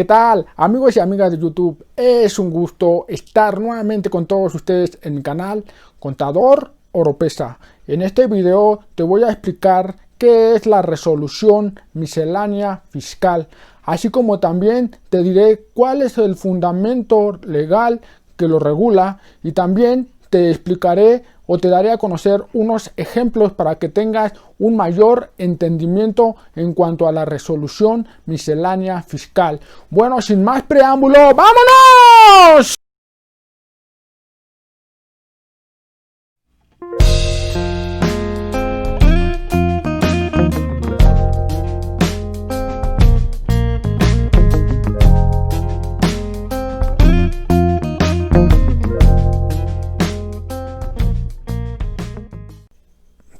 ¿Qué tal, amigos y amigas de YouTube? Es un gusto estar nuevamente con todos ustedes en mi canal Contador Oropesa. En este video te voy a explicar qué es la resolución miscelánea fiscal, así como también te diré cuál es el fundamento legal que lo regula, y también te explicaré o te daré a conocer unos ejemplos para que tengas un mayor entendimiento en cuanto a la resolución miscelánea fiscal. Bueno, sin más preámbulo, ¡vámonos!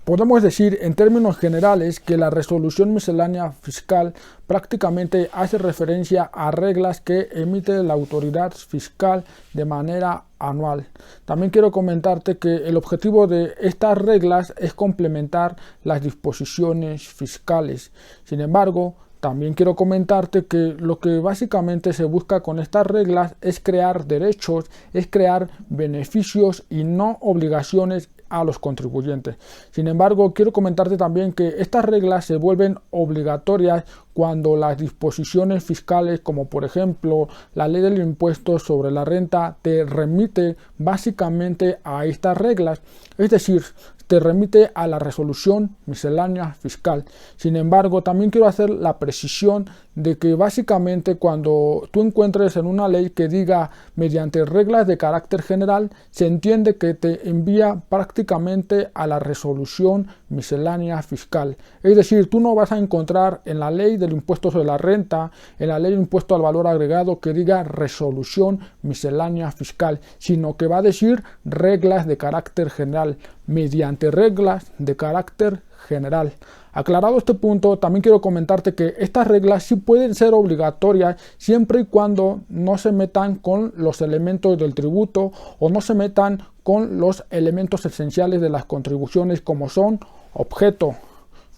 Podemos decir en términos generales que la resolución miscelánea fiscal prácticamente hace referencia a reglas que emite la autoridad fiscal de manera anual. También quiero comentarte que el objetivo de estas reglas es complementar las disposiciones fiscales. Sin embargo, también quiero comentarte que lo que básicamente se busca con estas reglas es crear derechos, es crear beneficios y no obligaciones a los contribuyentes. Sin embargo, quiero comentarte también que estas reglas se vuelven obligatorias cuando las disposiciones fiscales, como por ejemplo la ley del impuesto sobre la renta, te remite básicamente a estas reglas, es decir, te remite a la resolución miscelánea fiscal. Sin embargo, también quiero hacer la precisión de que básicamente cuando tú encuentres en una ley que diga mediante reglas de carácter general, se entiende que te envía prácticamente a la resolución miscelánea fiscal. Es decir, tú no vas a encontrar en la ley del impuesto sobre la renta, en la ley del impuesto al valor agregado, que diga resolución miscelánea fiscal, sino que va a decir reglas de carácter general, mediante reglas de carácter general. Aclarado este punto, también quiero comentarte que estas reglas sí pueden ser obligatorias siempre y cuando no se metan con los elementos del tributo o no se metan con los elementos esenciales de las contribuciones, como son objeto,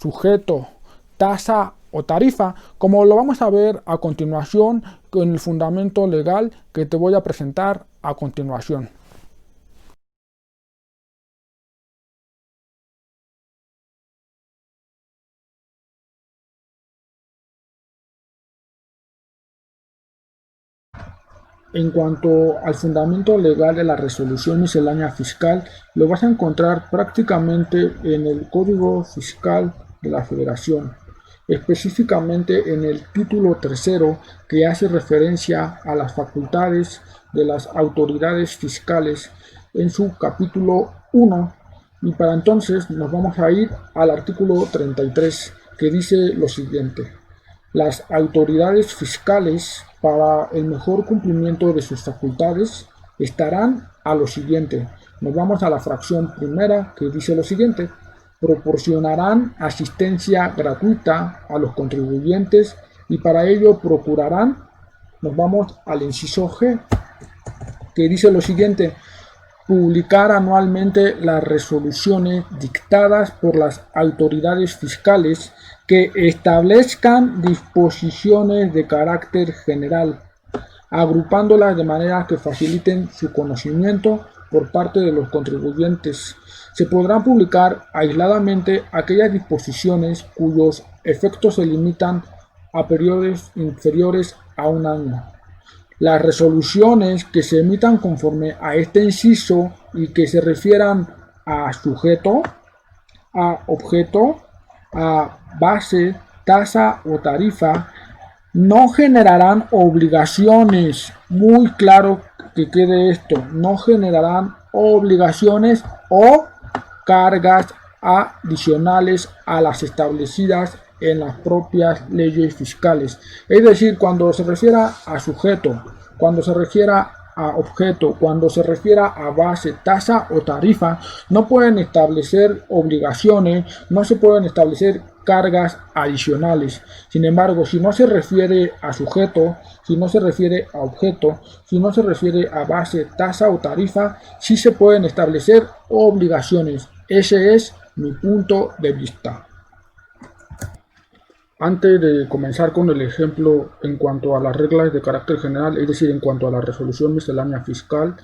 sujeto, tasa o tarifa, como lo vamos a ver a continuación con el fundamento legal que te voy a presentar a continuación. En cuanto al fundamento legal de la resolución miscelánea fiscal, lo vas a encontrar prácticamente en el Código Fiscal de la Federación, específicamente en el título tercero, que hace referencia a las facultades de las autoridades fiscales en su capítulo 1. Y para entonces nos vamos a ir al artículo 33, que dice lo siguiente: las autoridades fiscales, para el mejor cumplimiento de sus facultades, estarán a lo siguiente. Nos vamos a la fracción primera, que dice lo siguiente: proporcionarán asistencia gratuita a los contribuyentes y para ello procurarán. Nos vamos al inciso G, que dice lo siguiente: publicar anualmente las resoluciones dictadas por las autoridades fiscales que establezcan disposiciones de carácter general, agrupándolas de manera que faciliten su conocimiento por parte de los contribuyentes. Se podrán publicar aisladamente aquellas disposiciones cuyos efectos se limitan a periodos inferiores a un año. Las resoluciones que se emitan conforme a este inciso y que se refieran a sujeto, a objeto, a base, tasa o tarifa, no generarán obligaciones. Muy claro que quede esto: no generarán obligaciones o cargas adicionales a las establecidas en las propias leyes fiscales. Es decir, cuando se refiera a sujeto, cuando se refiera a objeto, cuando se refiera a base, tasa o tarifa, no pueden establecer obligaciones, no se pueden establecer cargas adicionales. Sin embargo, si no se refiere a sujeto, si no se refiere a objeto, si no se refiere a base, tasa o tarifa, sí se pueden establecer obligaciones. Ese es mi punto de vista. Antes de comenzar con el ejemplo en cuanto a las reglas de carácter general, es decir, en cuanto a la resolución miscelánea fiscal,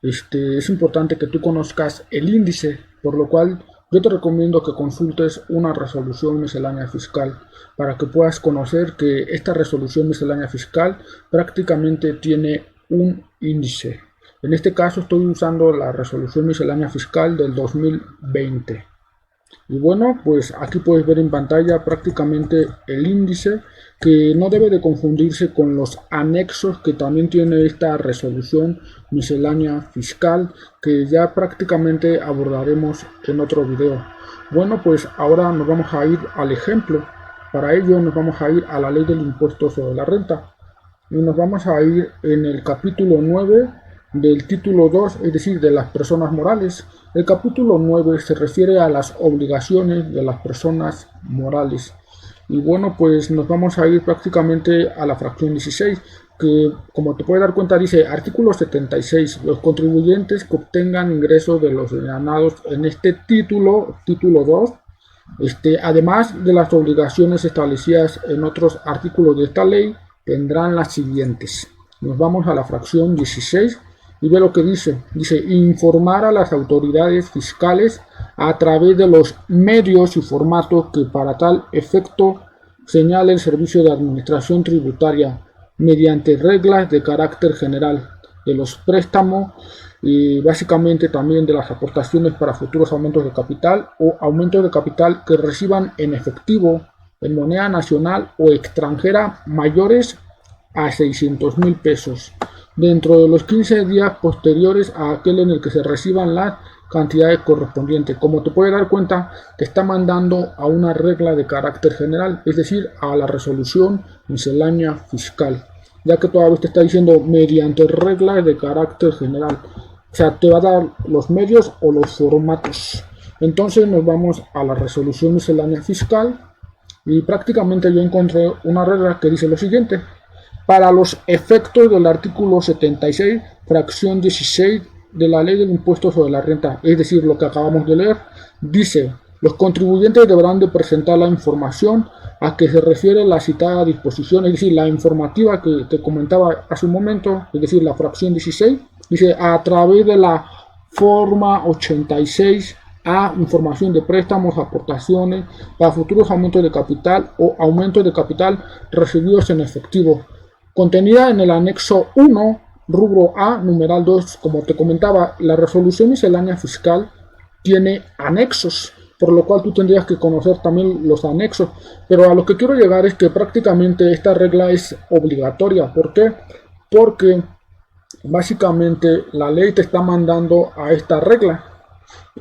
es importante que tú conozcas el índice, por lo cual yo te recomiendo que consultes una resolución miscelánea fiscal para que puedas conocer que esta resolución miscelánea fiscal prácticamente tiene un índice. En este caso estoy usando la resolución miscelánea fiscal del 2020. Y bueno, pues aquí puedes ver en pantalla prácticamente el índice, que no debe de confundirse con los anexos que también tiene esta resolución miscelánea fiscal, que ya prácticamente abordaremos en otro video. Bueno, pues ahora nos vamos a ir al ejemplo. Para ello nos vamos a ir a la ley del impuesto sobre la renta y nos vamos a ir en el capítulo 9 del título 2, es decir, de las personas morales. El capítulo 9 se refiere a las obligaciones de las personas morales. Y bueno, pues nos vamos a ir prácticamente a la fracción 16, que como te puedes dar cuenta dice artículo 76, los contribuyentes que obtengan ingresos de los señalados en este título 2, además de las obligaciones establecidas en otros artículos de esta ley, tendrán las siguientes. Nos vamos a la fracción 16 y ve lo que dice. Dice, informar a las autoridades fiscales a través de los medios y formatos que para tal efecto señale el Servicio de Administración Tributaria mediante reglas de carácter general de los préstamos y básicamente también de las aportaciones para futuros aumentos de capital o aumentos de capital que reciban en efectivo, en moneda nacional o extranjera mayores a 600,000 pesos, dentro de los 15 días posteriores a aquel en el que se reciban las cantidades correspondientes. Como te puedes dar cuenta, te está mandando a una regla de carácter general, es decir, a la resolución miscelánea fiscal, ya que todavía te está diciendo mediante reglas de carácter general. O sea, te va a dar los medios o los formatos. Entonces nos vamos a la resolución miscelánea fiscal y prácticamente yo encontré una regla que dice lo siguiente. Para los efectos del artículo 76, fracción 16 de la ley del impuesto sobre la renta, es decir, lo que acabamos de leer, dice, los contribuyentes deberán de presentar la información a que se refiere la citada disposición, es decir, la informativa que te comentaba hace un momento, es decir, la fracción 16, dice, a través de la forma 86 a información de préstamos, aportaciones para futuros aumentos de capital o aumentos de capital recibidos en efectivo, contenida en el anexo 1, rubro A, numeral 2, como te comentaba, la resolución miscelánea fiscal tiene anexos, por lo cual tú tendrías que conocer también los anexos, pero a lo que quiero llegar es que prácticamente esta regla es obligatoria. ¿Por qué? Porque básicamente la ley te está mandando a esta regla.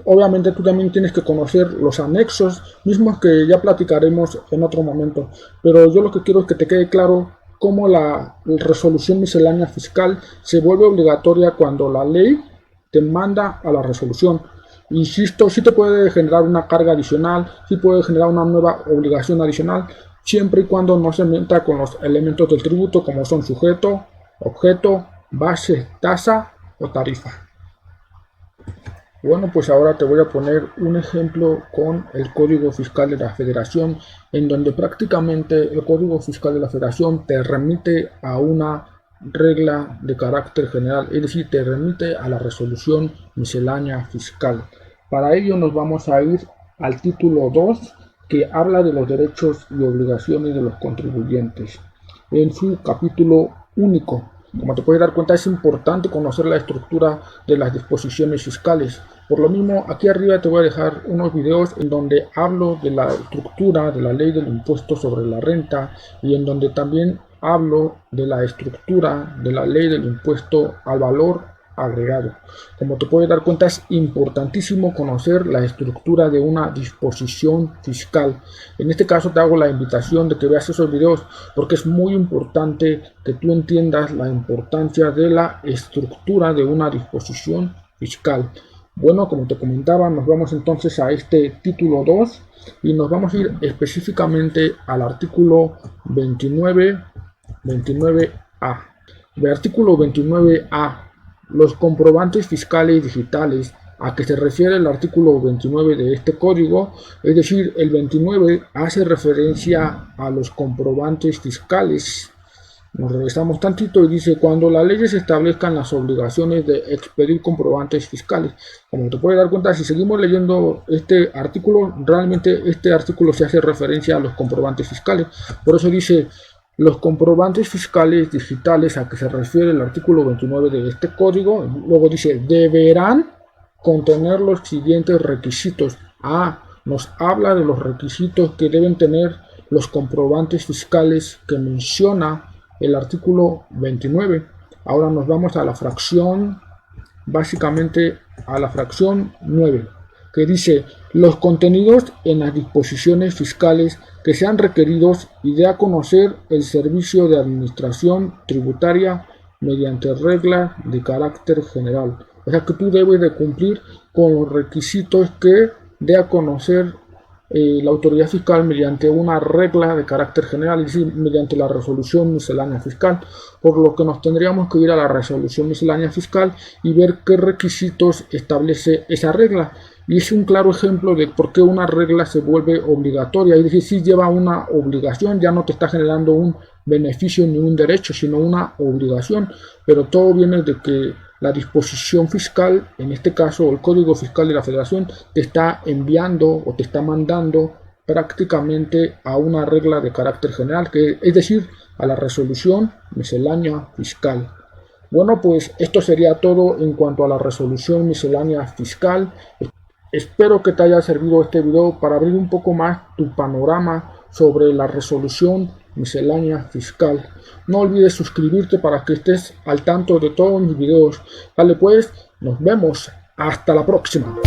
Obviamente tú también tienes que conocer los anexos, mismos que ya platicaremos en otro momento, pero yo lo que quiero es que te quede claro cómo la resolución miscelánea fiscal se vuelve obligatoria cuando la ley te manda a la resolución. Insisto, sí te puede generar una carga adicional, sí puede generar una nueva obligación adicional, siempre y cuando no se meta con los elementos del tributo como son sujeto, objeto, base, tasa o tarifa. Bueno, pues ahora te voy a poner un ejemplo con el Código Fiscal de la Federación, en donde prácticamente el Código Fiscal de la Federación te remite a una regla de carácter general, es decir, te remite a la resolución miscelánea fiscal. Para ello nos vamos a ir al título 2, que habla de los derechos y obligaciones de los contribuyentes, en su capítulo único. Como te puedes dar cuenta, es importante conocer la estructura de las disposiciones fiscales. Por lo mismo, aquí arriba te voy a dejar unos videos en donde hablo de la estructura de la ley del impuesto sobre la renta y en donde también hablo de la estructura de la ley del impuesto al valor agregado. Como te puedes dar cuenta, es importantísimo conocer la estructura de una disposición fiscal. En este caso te hago la invitación de que veas esos videos porque es muy importante que tú entiendas la importancia de la estructura de una disposición fiscal. Bueno, como te comentaba, nos vamos entonces a este título 2 y nos vamos a ir específicamente al artículo 29A. El artículo 29A. Los comprobantes fiscales digitales a que se refiere el artículo 29 de este código, es decir, el 29 hace referencia a los comprobantes fiscales. Nos regresamos tantito y dice, cuando las leyes establezcan las obligaciones de expedir comprobantes fiscales. Como te puedes dar cuenta, si seguimos leyendo este artículo, realmente este artículo se hace referencia a los comprobantes fiscales. Por eso dice, los comprobantes fiscales digitales a que se refiere el artículo 29 de este código, luego dice, deberán contener los siguientes requisitos. Nos habla de los requisitos que deben tener los comprobantes fiscales que menciona el artículo 29. Ahora nos vamos a la fracción, básicamente a la fracción 9, que dice, los contenidos en las disposiciones fiscales que sean requeridos y dé a conocer el Servicio de Administración Tributaria mediante reglas de carácter general. O sea que tú debes de cumplir con los requisitos que dé a conocer la autoridad fiscal mediante una regla de carácter general, es decir, mediante la resolución miscelánea fiscal, por lo que nos tendríamos que ir a la resolución miscelánea fiscal y ver qué requisitos establece esa regla. Y es un claro ejemplo de por qué una regla se vuelve obligatoria, es decir, si lleva una obligación, ya no te está generando un beneficio ni un derecho, sino una obligación, pero todo viene de que la disposición fiscal, en este caso el Código Fiscal de la Federación, te está enviando o te está mandando prácticamente a una regla de carácter general, que es decir, a la resolución miscelánea fiscal. Bueno, pues esto sería todo en cuanto a la resolución miscelánea fiscal. Espero que te haya servido este video para abrir un poco más tu panorama sobre la resolución miscelánea fiscal. No olvides suscribirte para que estés al tanto de todos mis videos. Dale pues, nos vemos. Hasta la próxima.